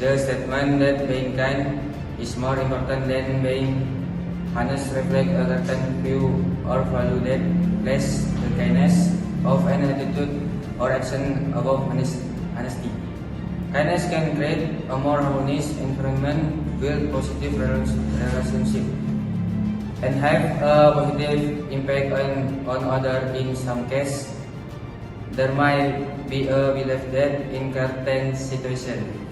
The statement that being kind is more important than being honest reflects a certain view or value that places the kindness of an attitude or action above honesty. Kindness can create a more harmonious environment, build positive relationship, and have a positive impact on others. In some cases, there might be a belief that in certain situations,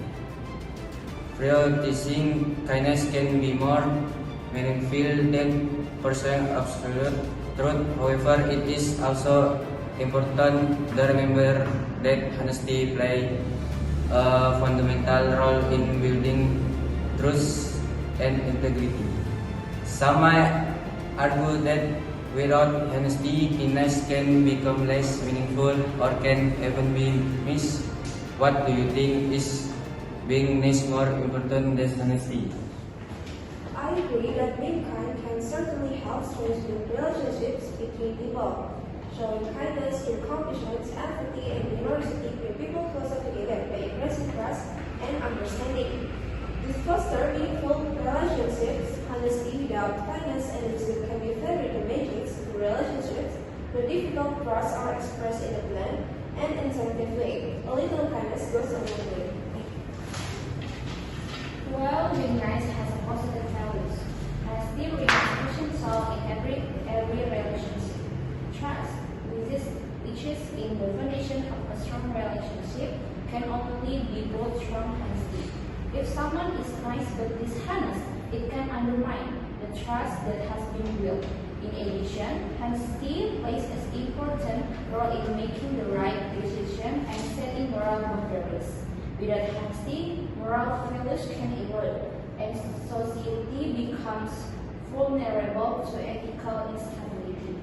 prioritizing kindness can be more meaningful than pursuing absolute truth. However, it is also important to remember that honesty plays a fundamental role in building trust and integrity. Some might argue that without honesty, kindness can become less meaningful or can even be missed. What do you think is being nice more important than honesty? I agree that being kind can certainly help strengthen relationships between people. Showing kindness through compassion, empathy, and generosity bring people closer together by increasing trust and understanding. This fosters meaningful relationships. Honesty without kindness and attitude can be very damaging to relationships. The difficult trusts are expressed in a blunt and insensitive way. A little kindness goes a long way. Well, being nice has a positive values. Honesty remains essential in every relationship. Trust, which is in the foundation of a strong relationship, can only be built from honesty. If someone is nice but dishonest, it can undermine the trust that has been built. In addition, honesty plays an important role in making the right decision and setting moral boundaries. Without honesty, moral values can erode, and society becomes vulnerable to ethical instability.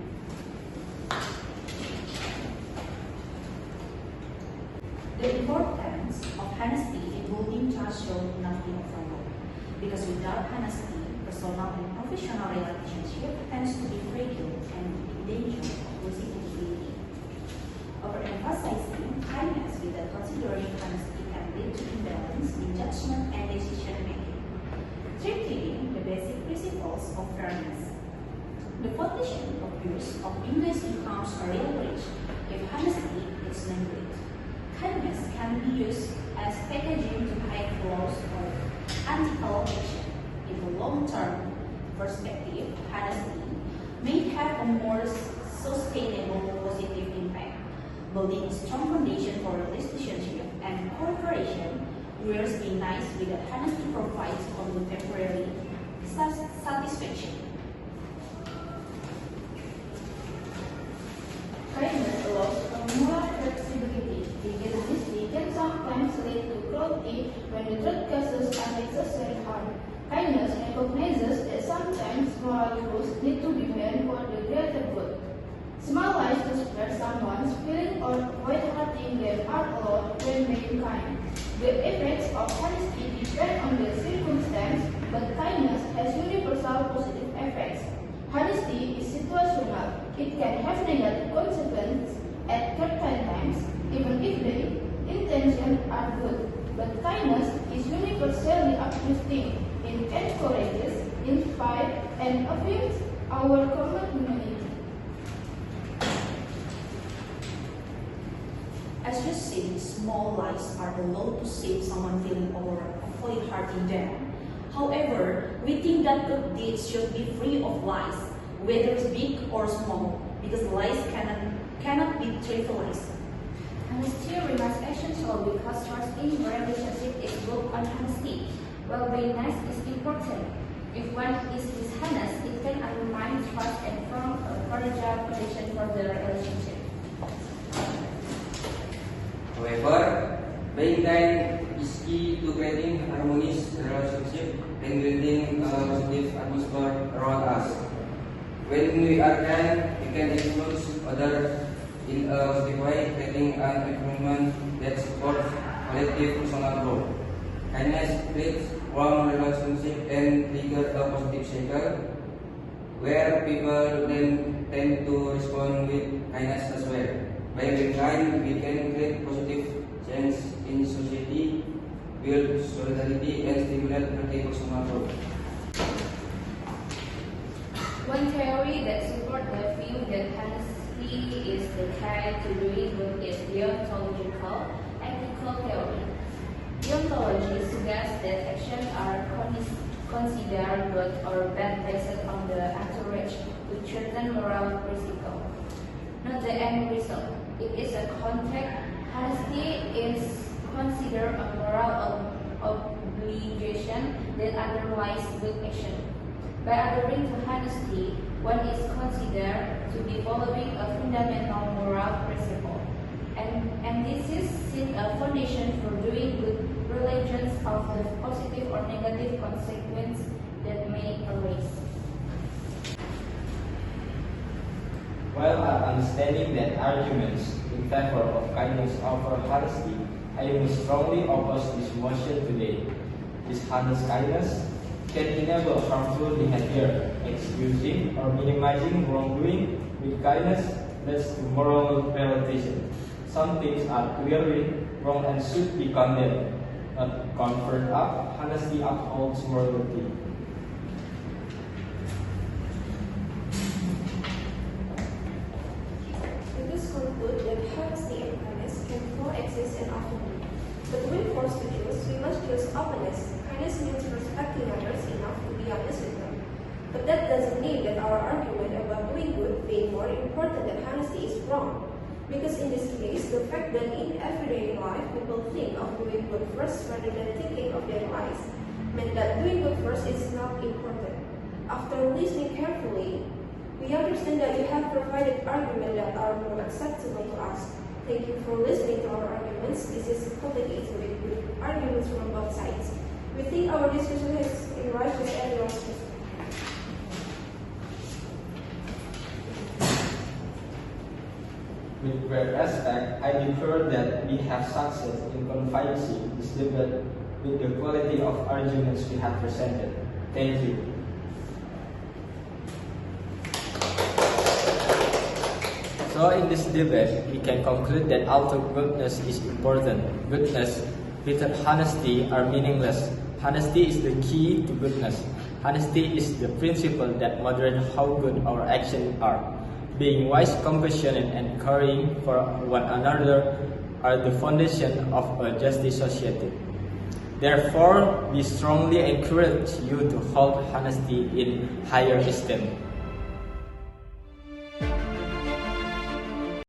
The importance of honesty in building trust should not be overlooked, because without honesty, personal and professional relationship tends to be fragile and in danger of losing credibility. Overemphasizing kindness without considering honesty can lead to imbalance in judgment and decision making, threatening the basic principles of fairness. The foundation of use of English becomes a real bridge if honesty is neglected. Kindness can be used as packaging to hide flaws or unethical action. In the long-term perspective, honesty may have a more sustainable positive impact, building a strong foundation for relationship and cooperation, whereas being nice without honesty provides only temporary satisfaction. Kindness allows a more flexibility. Being honesty can sometimes lead to cruelty when the truth causes unnecessary harm. Kindness recognizes that sometimes moral truths need to be bent for the greater good. Small lies to spare someone's feeling or avoid hurting them are allowed when being kind. The effects of honesty depend on the circumstance, but kindness has universal positive effects. Honesty is situational. It can have negative consequences at certain times, even if the intentions are good. But kindness is universally uplifting. It encourages, inspires, and affirms our common humanity. As you see, small lies are allowed to save someone feeling or avoid hurting them. However, we think that good deeds should be free of lies, whether it's big or small, because lies cannot be trivialized. Honesty remains essential because trust in relationship is built on honesty. While being nice is important, if one is dishonest, it can undermine trust and form a fragile foundation for the relationship. However, being kind is key to creating harmonious relationship and building a positive atmosphere around us. When we are kind, we can influence others in a positive way, creating an environment that supports collective personal growth. Kindness creates warm relationship and trigger a positive cycle where people then tend to respond with kindness as well. By being kind, we can create positive change in society, build solidarity, and stimulate multi-personal growth. One theory that supports the view that honesty is the key to doing good is deontological ethical theory. Deontology suggests that actions are considered good or bad based on the entourage with certain moral principles, not the end result. It is a context. Honesty is considered a moral obligation that underlies good action. By adhering to honesty, one is considered to be following a fundamental moral principle, and this is seen a foundation for doing good, regardless of the positive or negative consequence that may arise. While understanding that arguments in favor of kindness over honesty, I must strongly oppose this motion today. Dishonest kindness can enable harmful behavior. Excusing or minimizing wrongdoing with kindness leads to moral relativism. Some things are clearly wrong and should be condemned. Not conferred up, honesty upholds morality. Let us conclude that honesty and kindness can coexist and often meet. But when forced to choose, we must choose openness. Kindness means respecting others enough to be honest with them. But that doesn't mean that our argument about doing good being more important than honesty is wrong. Because in this case, the fact that in everyday life people think of doing good first rather than thinking of their lives meant that doing good first is not important. After listening carefully, we understand that you have provided arguments that are more acceptable to us. Thank you for listening to our arguments. This is complicated with arguments from both sides. We think our discussion has enriched everyone's perspective. With great respect, I declare that we have success in confining this debate with the quality of arguments we have presented. Thank you. So in this debate, we can conclude that although goodness is important, goodness without honesty are meaningless. Honesty is the key to goodness. Honesty is the principle that moderates how good our actions are. Being wise, compassionate, and caring for one another are the foundation of a just society. Therefore, we strongly encourage you to hold honesty in higher esteem.